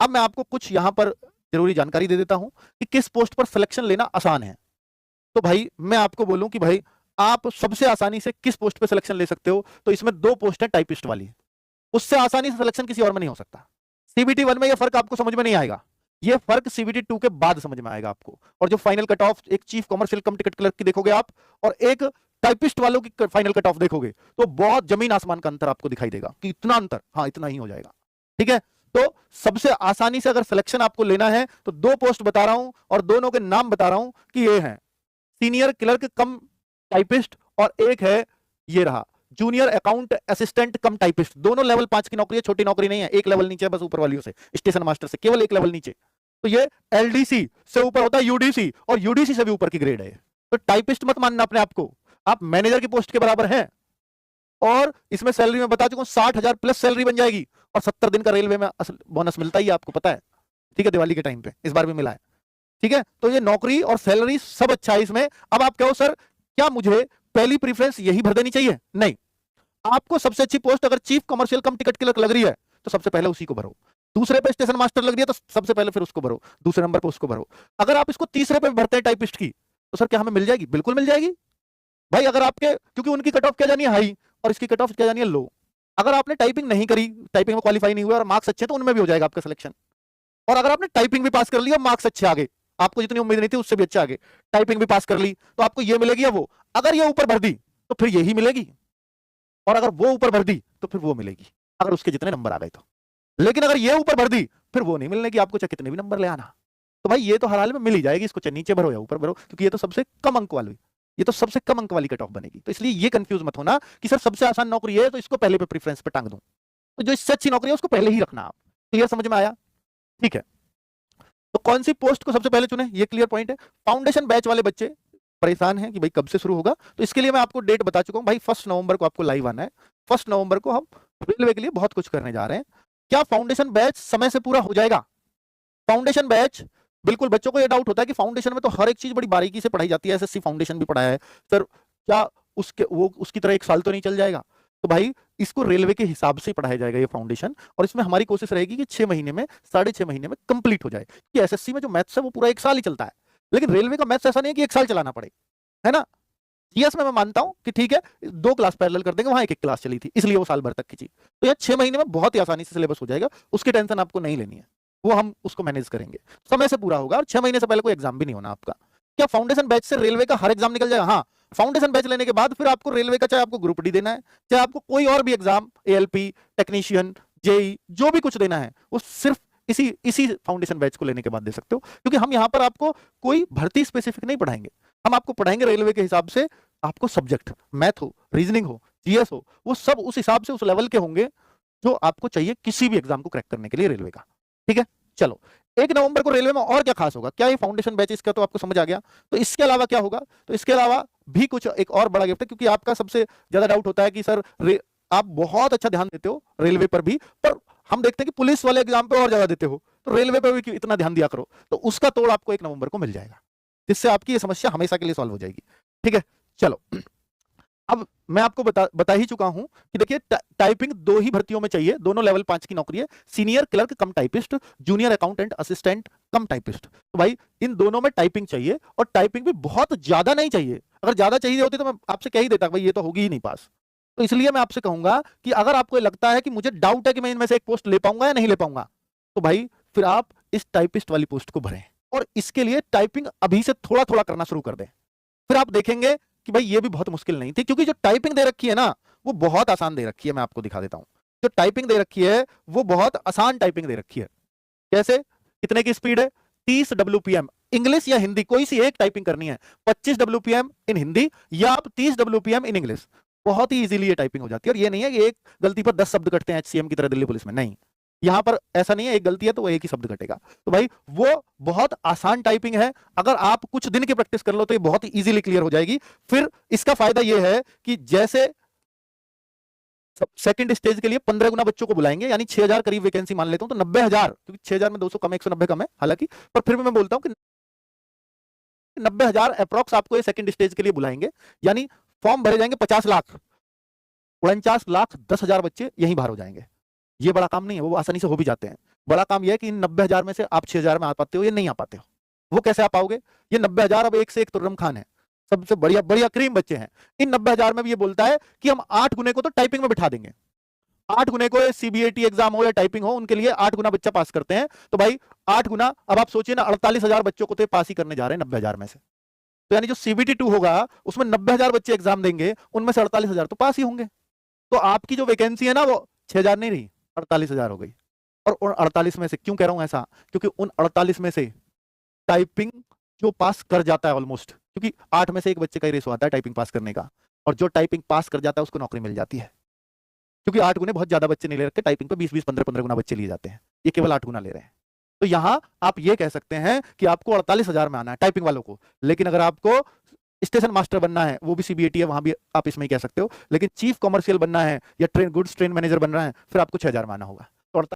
अब मैं आपको कुछ यहां पर जरूरी जानकारी दे देता हूं कि किस पोस्ट पर सिलेक्शन लेना आसान है। तो भाई मैं आपको बोलूं कि भाई आप सबसे आसानी से किस पोस्ट पे सिलेक्शन ले सकते हो, तो इसमें दो पोस्ट है टाइपिस्ट वाली, उससे आसानी से सिलेक्शन किसी और में नहीं हो सकता। सीबीटी 1 में यह फर्क आपको समझ में नहीं आएगा, यह फर्क सीबीटी 2 के बाद समझ में आएगा आपको। और जो फाइनल कट ऑफ एक चीफ कमर्शियल कम टिकट क्लर्क की देखोगे आप, और एक टाइपिस्ट वालों की फाइनल कट ऑफ देखोगे, तो बहुत जमीन आसमान का अंतर आपको दिखाई देगा कि इतना अंतर, हाँ इतना ही हो जाएगा। ठीक है, तो सबसे आसानी से अगर सिलेक्शन आपको लेना है तो दो पोस्ट बता रहा हूं और दोनों के नाम बता रहा हूं कि ये है सीनियर क्लर्क कम टाइपिस्ट, और एक है ये रहा जूनियर अकाउंट असिस्टेंट कम टाइपिस्ट। दोनों लेवल 5 की नौकरी है, छोटी नौकरी नहीं है, एक लेवल नीचे है बस ऊपर वालियों से, स्टेशन मास्टर से केवल एक लेवल नीचे। तो ये एलडीसी से ऊपर होता है यूडीसी, और यूडीसी से भी ऊपर की ग्रेड है। तो टाइपिस्ट मत मानना अपने आप को, आप मैनेजर की पोस्ट के बराबर हैं। और इसमें सैलरी में बता चुका हूं 60,000 प्लस सैलरी बन जाएगी, और 70 दिन का रेलवे में बोनस मिलता ही है, आपको पता है। ठीक है, दिवाली के टाइम पे इस बार भी मिला है। ठीक है, तो ये नौकरी और सैलरी सब अच्छा है इसमें। अब आप कहो सर क्या मुझे पहली प्रीफरेंस यही भर देनी चाहिए? नहीं, आपको सबसे अच्छी पोस्ट अगर चीफ कमर्शियल कम टिकट क्लर्क लग रही है तो सबसे पहले उसी को भरो। दूसरे पे स्टेशन मास्टर लग रही है तो सबसे पहले फिर उसको भरो, दूसरे नंबर पे उसको भरो। अगर आप इसको तीसरे पे भरते हैं टाइपिस्ट की, तो सर क्या हमें मिल जाएगी? बिल्कुल मिल जाएगी भाई। अगर आपके, क्योंकि उनकी कट ऑफ क्या जानी है हाई, और इसकी कट ऑफ क्या जानी है लो। अगर आपने टाइपिंग नहीं करी, टाइपिंग में क्वालिफाई नहीं हुआ और मार्क्स अच्छे, तो उनमें भी हो जाएगा आपका सिलेक्शन। और अगर आपने टाइपिंग भी पास कर लिया, मार्क्स अच्छे आ गए, आपको जितनी उम्मीद नहीं थी उससे भी अच्छे आ गए, टाइपिंग भी पास कर ली, तो आपको ये मिलेगी या वो। अगर ये ऊपर भर दी तो फिर यही मिलेगी, और अगर वो ऊपर भर दी तो फिर वो मिलेगी, अगर उसके जितने नंबर आ गए तो। लेकिन अगर ये ऊपर भर दी फिर वो नहीं मिलने की, आपको चाहे कितने भी नंबर ले आना। तो भाई ये तो हर हाल में मिल ही जाएगी, इसको चाहे नीचे भरो या ऊपर भरो, क्योंकि ये तो सबसे कम अंक वाली, ये तो सबसे कम अंक वाली कट ऑफ बनेगी। तो इसलिए ये कंफ्यूज मत होना कि सर सबसे आसान नौकरी है तो इसको पहले पे प्रेफरेंस पे टांग दूं। तो जो इससे अच्छी नौकरी है उसको पहले ही रखना आप। क्लियर, समझ में आया? ठीक है, तो कौन सी पोस्ट को सबसे पहले चुने, ये क्लियर पॉइंट है। फाउंडेशन बैच वाले बच्चे परेशान हैं कि भाई कब से शुरू होगा, तो इसके लिए मैं आपको डेट बता चुका हूं भाई, 1 नवंबर को आपको लाइव आना है। 1 नवंबर को हम रेलवे के लिए बहुत कुछ करने जा रहे हैं। क्या फाउंडेशन बैच समय से पूरा हो जाएगा? फाउंडेशन बैच, बिल्कुल बच्चों को यह डाउट होता है कि फाउंडेशन में तो हर एक चीज बड़ी बारीकी से पढ़ाई जाती है, एसएससी फाउंडेशन भी पढ़ाया है सर, क्या उसके वो उसकी तरह 1 साल तो नहीं चल जाएगा? तो भाई इसको रेलवे के हिसाब से पढ़ाया जाएगा ये फाउंडेशन, और इसमें हमारी कोशिश रहेगी कि 6 महीने में, 6.5 महीने में कंप्लीट हो जाए। कि एसएससी में जो मैथ्स है वो पूरा 1 साल ही चलता है, लेकिन रेलवे का मैथ्स ऐसा नहीं है कि 1 साल चलाना पड़े, है ना। जीएस में मैं मानता हूं कि ठीक है 2 क्लास पैरेलल कर देंगे, वहां 1-1 क्लास चली थी इसलिए वो साल भर तक खींची। तो यार 6 महीने में बहुत ही आसानी से सिलेबस हो जाएगा, उसकी टेंशन आपको नहीं लेनी है, वो हम उसको मैनेज करेंगे, समय से पूरा होगा, और 6 महीने से पहले कोई एग्जाम भी नहीं होना आपका। क्या फाउंडेशन बैच से रेलवे का हर एग्जाम निकल जाएगा? हाँ, फाउंडेशन बैच लेने के बाद फिर आपको रेलवे का, चाहे आपको ग्रुप डी देना है, चाहे आपको कोई और भी एग्जाम, एएलपी, टेक्नीशियन, जेई, जो भी कुछ देना है, वो सिर्फ इसी इसी फाउंडेशन बैच को लेने के बाद दे सकते हो। क्योंकि हम यहाँ पर आपको कोई भर्ती स्पेसिफिक नहीं पढ़ाएंगे, हम आपको पढ़ाएंगे रेलवे के हिसाब से। आपको सब्जेक्ट मैथ हो, रीजनिंग हो, जीएस हो, वो सब उस हिसाब से उस लेवल के होंगे जो आपको चाहिए किसी भी एग्जाम को क्रैक करने के लिए रेलवे का। ठीक है, चलो 1 नवंबर को रेलवे में और क्या खास होगा? क्या ये फाउंडेशन बैचेस का तो आपको समझ आ गया, तो इसके अलावा क्या होगा? तो इसके अलावा भी कुछ एक और बड़ा गिफ्ट है, क्योंकि आपका सबसे ज्यादा डाउट होता है कि सर आप बहुत अच्छा ध्यान देते हो रेलवे पर भी, पर हम देखते हैं कि पुलिस वाले एग्जाम पे और ज्यादा देते हो, तो रेलवे पर भी क्यों इतना ध्यान दिया करो। तो उसका तोड़ आपको 1 नवंबर को मिल जाएगा, जिससे आपकी ये समस्या हमेशा के लिए सॉल्व हो जाएगी। ठीक है, चलो अब मैं आपको बता ही चुका हूं कि देखिए टाइपिंग 2 ही भर्तियों में चाहिए, दोनों लेवल 5 की नौकरी है, सीनियर क्लर्क कम टाइपिस्ट, जूनियर अकाउंटेंट असिस्टेंट कम टाइपिस्ट। तो भाई इन दोनों में टाइपिंग चाहिए, और टाइपिंग भी बहुत ज्यादा नहीं चाहिए। अगर ज्यादा चाहिए होती तो मैं आपसे कह ही देता भाई ये तो होगी ही नहीं पास। तो इसलिए मैं आपसे कहूंगा कि अगर आपको लगता है कि मुझे डाउट है कि मैं इनमें से एक पोस्ट ले पाऊंगा या नहीं ले पाऊंगा, तो भाई फिर आप इस टाइपिस्ट वाली पोस्ट को भरें, और इसके लिए टाइपिंग अभी से थोड़ा थोड़ा करना शुरू कर दें। फिर आप देखेंगे कि भाई ये भी बहुत मुश्किल नहीं थी, क्योंकि जो टाइपिंग दे रखी है ना वो बहुत आसान दे रखी है। मैं आपको दिखा देता हूं, जो टाइपिंग दे रखी है वो बहुत आसान टाइपिंग दे रखी है। कैसे? कितने की स्पीड है? 30 WPM, इंग्लिश या हिंदी कोई सी एक टाइपिंग करनी है, 25 WPM इन हिंदी या आप 30 WPM इन इंग्लिश, बहुत ही इजीली ये टाइपिंग हो जाती है। और ये नहीं है कि एक गलती पर 10 शब्द कटते हैं HCM की तरह दिल्ली पुलिस में, नहीं, यहां पर ऐसा नहीं है, एक गलती है तो वो एक ही शब्द कटेगा। तो भाई वो बहुत आसान टाइपिंग है, अगर आप कुछ दिन की प्रैक्टिस कर लो तो ये बहुत ही इजीली क्लियर हो जाएगी। फिर इसका फायदा ये है कि जैसे सेकंड स्टेज के लिए 15 गुना बच्चों को बुलाएंगे, यानी 6000 करीब वैकेंसी मान लेता हूं, तो 90,000, क्योंकि 6000 में 200 कम है, 190 कम है हालांकि, पर फिर भी मैं बोलता हूं कि 90,000 अप्रॉक्स आपको ये सेकंड स्टेज के लिए बुलाएंगे, यानी फॉर्म भरे जाएंगे 50 लाख, 49 लाख 10,000 बच्चे यहीं बाहर हो जाएंगे। ये बड़ा काम नहीं है, वो आसानी से हो भी जाते हैं। बड़ा काम यह है कि इन 90,000 में से आप 6,000 में आ पाते हो या नहीं आ पाते हो। वो कैसे आ पाओगे? ये 90,000 अब एक से एक तुर्रम खान है, सबसे बढ़िया बढ़िया क्रीम बच्चे हैं। इन 90,000 में भी ये बोलता है कि हम 8 गुने को तो टाइपिंग में बिठा देंगे। 8 गुने को सीबीएटी एग्जाम हो या टाइपिंग हो, उनके लिए 8 गुना बच्चा पास करते हैं। तो भाई 8 गुना, अब आप सोचिए ना, 48,000 बच्चों को तो पास ही करने जा रहे हैं 90,000 में से। तो यानी जो सीबीटी 2 होगा उसमें 90,000 बच्चे एग्जाम देंगे, उनमें से 48,000 तो पास ही होंगे। तो आपकी जो वैकेंसी है ना वो 6,000 नहीं रही, 48,000 हो गई। और उन 48 में से, क्यों कह रहा हूं ऐसा, क्योंकि उन 48 में से टाइपिंग जो पास कर जाता है ऑलमोस्ट, क्योंकि 8 में से एक बच्चे का ही रेशो आता है टाइपिंग पास करने का, और जो टाइपिंग पास कर जाता है उसको नौकरी मिल जाती है। क्योंकि 8 गुने बहुत ज्यादा बच्चे नहीं ले रखे, टाइपिंग पे 20-20, 15-15 गुना बच्चे लिए जाते हैं, ये केवल 8 गुना ले रहे हैं। तो यहां आप ये कह सकते हैं कि आपको 48,000 में आना है टाइपिंग वालों को, लेकिन अगर आपको स्टेशन मास्टर बनना है, वो भी सीबीएटी है, वहां भी आप इसमें ही कह सकते हो, लेकिन चीफ कॉमर्शियल बनना है या गुड्स ट्रेन मैनेजर बनना है, फिर आपको 6,000 में आना होगा।